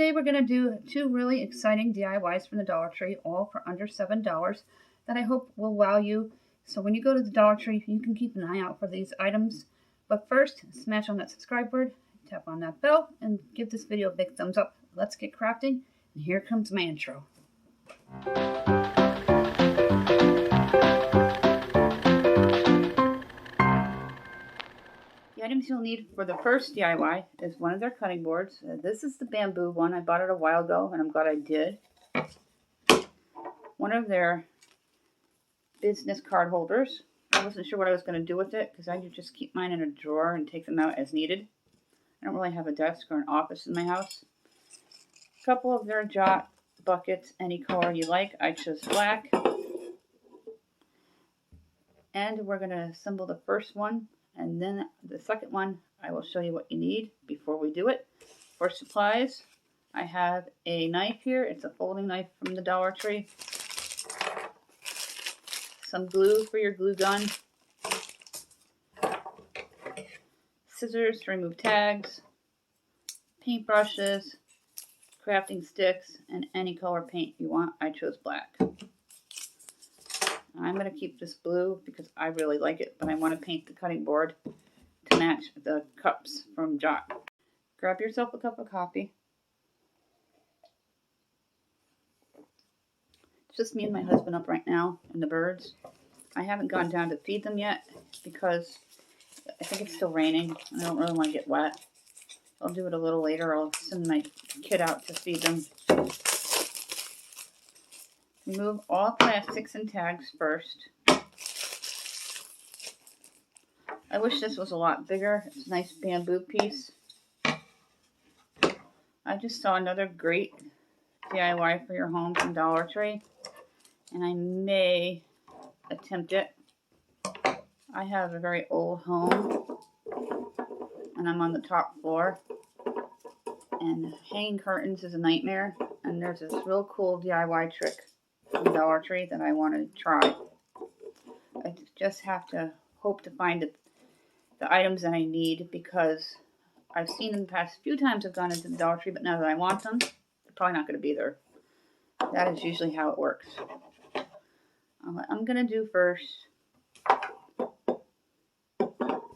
today we're going to do two really exciting DIYs from the Dollar Tree, all for under $7, that I hope will wow you. So when you go to the Dollar Tree, you can keep an eye out for these items. But first, smash on that subscribe button, tap on that bell, and give this video a big thumbs up. Let's get crafting, and here comes my intro. The items you'll need for the first DIY is one of their cutting boards. This is the bamboo one. I bought it a while ago, and I'm glad I did. One of their business card holders. I wasn't sure what I was going to do with it because I just keep mine in a drawer and take them out as needed. I don't really have a desk or an office in my house. A couple of their jot buckets, any color you like. I chose black. And we're going to assemble the first one. And then the second one, I will show you what you need before we do it. For supplies, I have a knife here. It's a folding knife from the Dollar Tree. Some glue for your glue gun. Scissors to remove tags. Paintbrushes. Crafting sticks. And any color paint you want. I chose black. I'm going to keep this blue because I really like it, but I want to paint the cutting board to match the cups from Jot. Grab yourself a cup of coffee. It's just me and my husband up right now and the birds. I haven't gone down to feed them yet because I think it's still raining and I don't really want to get wet. I'll do it a little later. I'll send my kid out to feed them. Remove all plastics and tags first. I wish this was a lot bigger. It's a nice bamboo piece. I just saw another great DIY for your home from Dollar Tree, and I may attempt it. I have a very old home, and I'm on the top floor, and hanging curtains is a nightmare, and there's this real cool DIY trick from Dollar Tree that I want to try. I just have to hope to find the items that I need because I've seen them the past few times I've gone into the Dollar Tree, but now that I want them, they're probably not going to be there. That is usually how it works. What I'm going to do first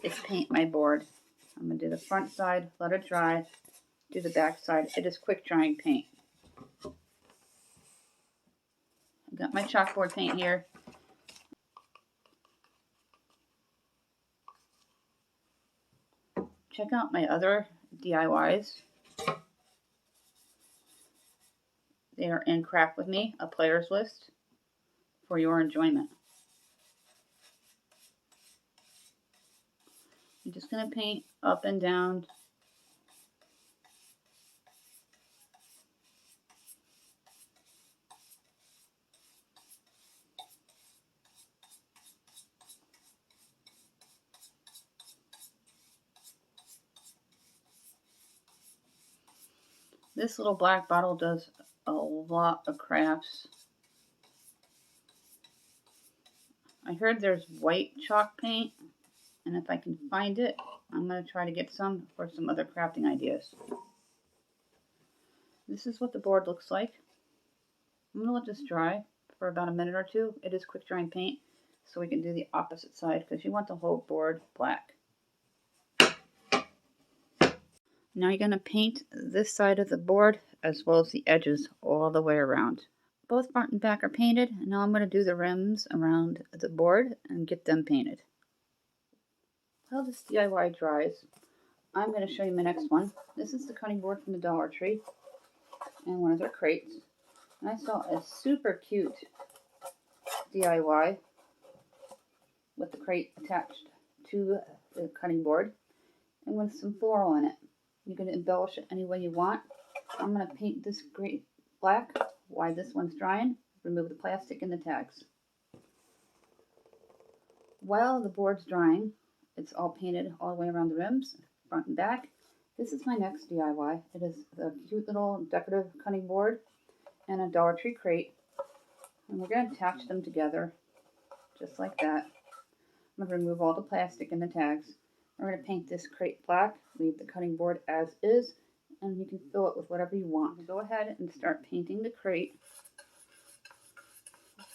is paint my board. I'm going to do the front side, let it dry, do the back side. It is quick drying paint. I've got my chalkboard paint here. Check out my other DIYs. They are in Craft With Me, a player's list for your enjoyment. I'm just going to paint up and down. This little black bottle does a lot of crafts. I heard there's white chalk paint, and if I can find it, I'm going to try to get some for some other crafting ideas. This is what the board looks like. I'm going to let this dry for about a minute or two. It is quick drying paint, so we can do the opposite side because you want the whole board black. Now you're going to paint this side of the board as well as the edges all the way around. Both front and back are painted, and now I'm going to do the rims around the board and get them painted. While this DIY dries, I'm going to show you my next one. This is the cutting board from the Dollar Tree and one of their crates. And I saw a super cute DIY with the crate attached to the cutting board and with some floral in it. You can embellish it any way you want. I'm going to paint this great black while this one's drying. Remove the plastic and the tags. While the board's drying, it's all painted all the way around the rims, front and back. This is my next DIY. It is a cute little decorative cutting board and a Dollar Tree crate. And we're going to attach them together just like that. I'm going to remove all the plastic and the tags. We're going to paint this crate black, leave the cutting board as is, and you can fill it with whatever you want. Go ahead and start painting the crate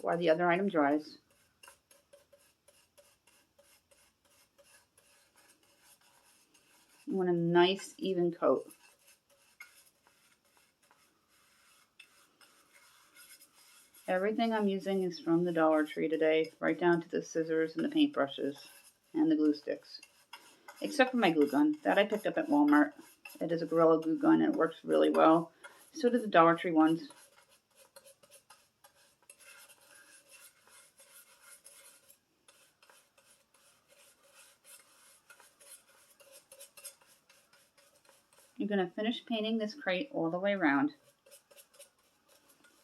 while the other item dries. You want a nice even coat. Everything I'm using is from the Dollar Tree today, right down to the scissors and the paintbrushes and the glue sticks. Except for my glue gun. That I picked up at Walmart. It is a Gorilla glue gun and it works really well. So do the Dollar Tree ones. You're going to finish painting this crate all the way around.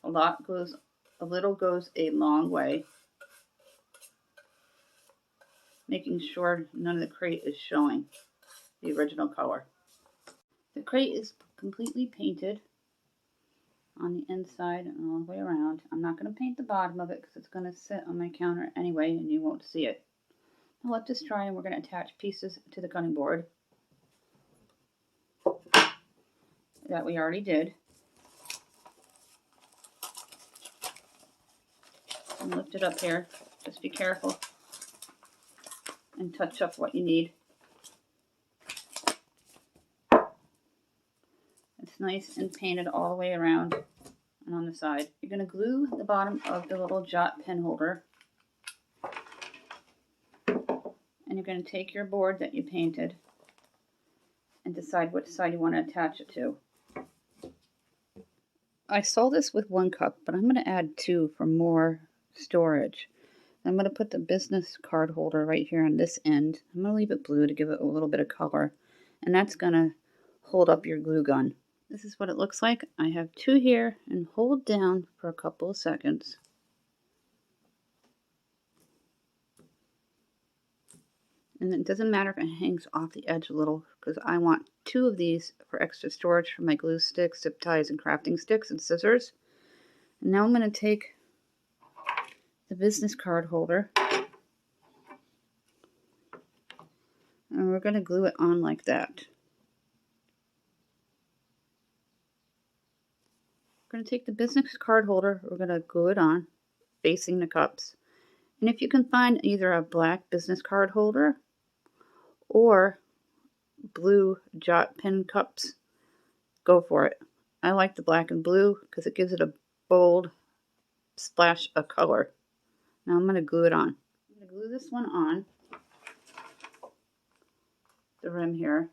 A little goes a long way. Making sure none of the crate is showing the original color. The crate is completely painted on the inside and all the way around. I'm not going to paint the bottom of it because it's going to sit on my counter anyway and you won't see it. I'll let this dry and we're going to attach pieces to the cutting board that we already did. And lift it up here. Just be careful and touch up what you need. It's nice and painted all the way around and on the side. You're going to glue the bottom of the little jot pen holder. And you're going to take your board that you painted and decide which side you want to attach it to. I saw this with 1 cup, but I'm going to add 2 for more storage. I'm going to put the business card holder right here on this end. I'm going to leave it blue to give it a little bit of color. And that's going to hold up your glue gun. This is what it looks like. I have 2 here and hold down for a couple of seconds. And it doesn't matter if it hangs off the edge a little because I want 2 of these for extra storage for my glue sticks, zip ties, and crafting sticks and scissors. And now I'm going to take the business card holder and we're going to glue it on like that. We're going to take the business card holder, we're going to glue it on facing the cups. And if you can find either a black business card holder or blue jot pen cups, go for it. I like the black and blue because it gives it a bold splash of color. Now I'm going to glue it on. I'm going to glue this one on the rim here.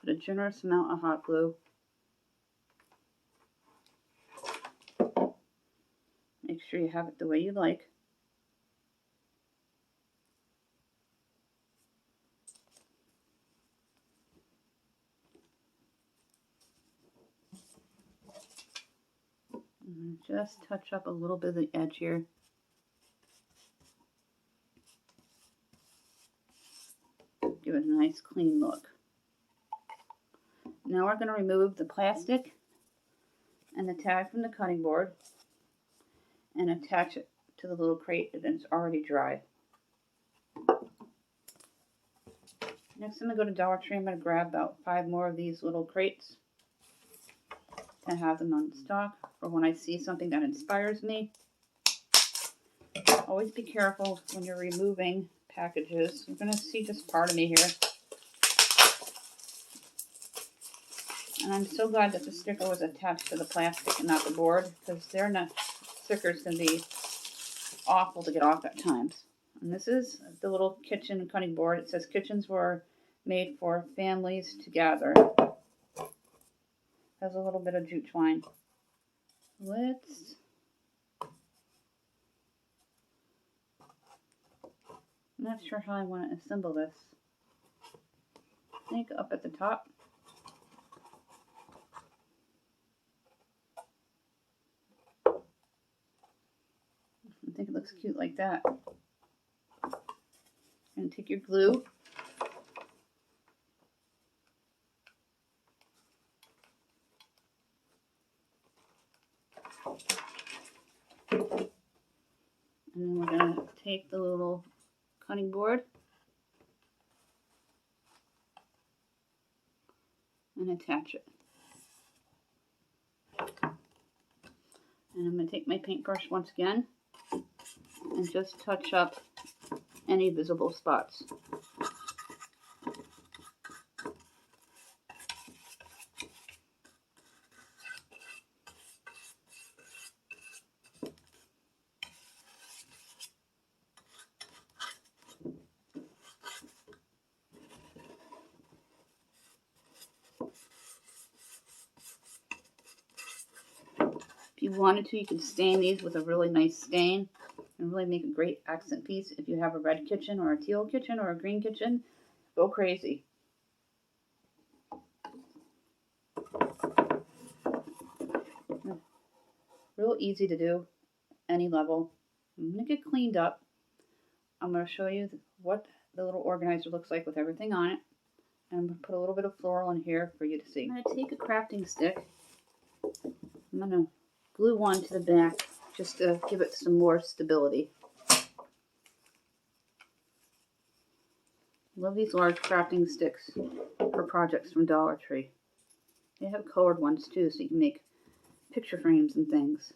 Put a generous amount of hot glue. Make sure you have it the way you like. And just touch up a little bit of the edge here. Give it a nice clean look. Now we're going to remove the plastic and the tag from the cutting board and attach it to the little crate that is already dry. Next I'm going to go to Dollar Tree. I'm going to grab about 5 more of these little crates to have them on stock for when I see something that inspires me. Always be careful when you're removing packages. You're going to see just part of me here. And I'm so glad that the sticker was attached to the plastic and not the board, because stickers can be awful to get off at times. And this is the little kitchen cutting board. It says kitchens were made for families to gather. Has a little bit of jute twine. I'm not sure how I want to assemble this. I think up at the top. I think it looks cute like that. And take your glue. And then we're going to take the little cutting board and attach it. And I'm going to take my paintbrush once again and just touch up any visible spots. If you wanted to, you could stain these with a really nice stain and really make a great accent piece. If you have a red kitchen or a teal kitchen or a green kitchen, go crazy. Real easy to do, any level. I'm going to get cleaned up. I'm going to show you what the little organizer looks like with everything on it. And I'm going to put a little bit of floral in here for you to see. I'm going to take a crafting stick. I'm going to glue one to the back just to give it some more stability. Love these large crafting sticks for projects from Dollar Tree. They have colored ones too, so you can make picture frames and things.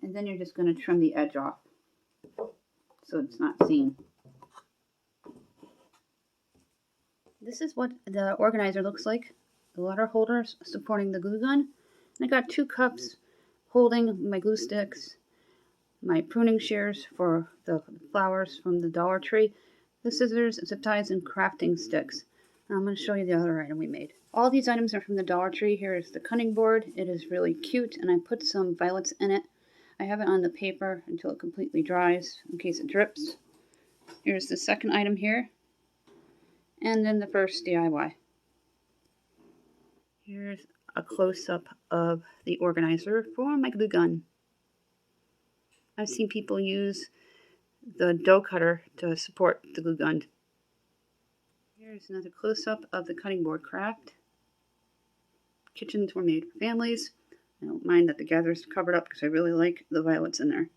And then you're just going to trim the edge off so it's not seen. This is what the organizer looks like. The letter holders supporting the glue gun. And I got 2 cups holding my glue sticks, my pruning shears for the flowers from the Dollar Tree, the scissors, zip ties, and crafting sticks. Now I'm going to show you the other item we made. All these items are from the Dollar Tree. Here is the cutting board. It is really cute, and I put some violets in it. I have it on the paper until it completely dries in case it drips. Here's the second item here. And then the first DIY. Here's a close-up of the organizer for my glue gun. I've seen people use the dough cutter to support the glue gun. Here's another close-up of the cutting board craft. Kitchens were made for families. I don't mind that the gather's covered up because I really like the violets in there.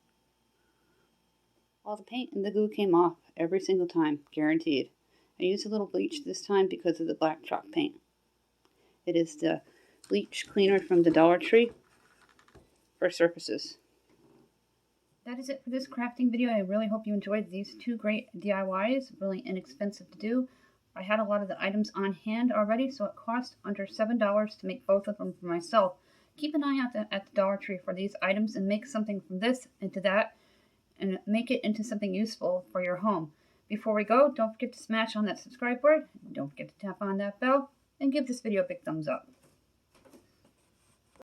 All the paint and the glue came off every single time, guaranteed. I used a little bleach this time because of the black chalk paint. It is the bleach cleaner from the Dollar Tree for surfaces. That is it for this crafting video. I really hope you enjoyed these 2 great DIYs, really inexpensive to do. I had a lot of the items on hand already, so it cost under $7 to make both of them for myself. Keep an eye out at the Dollar Tree for these items and make something from this into that and make it into something useful for your home. Before we go, don't forget to smash on that subscribe button, don't forget to tap on that bell, and give this video a big thumbs up.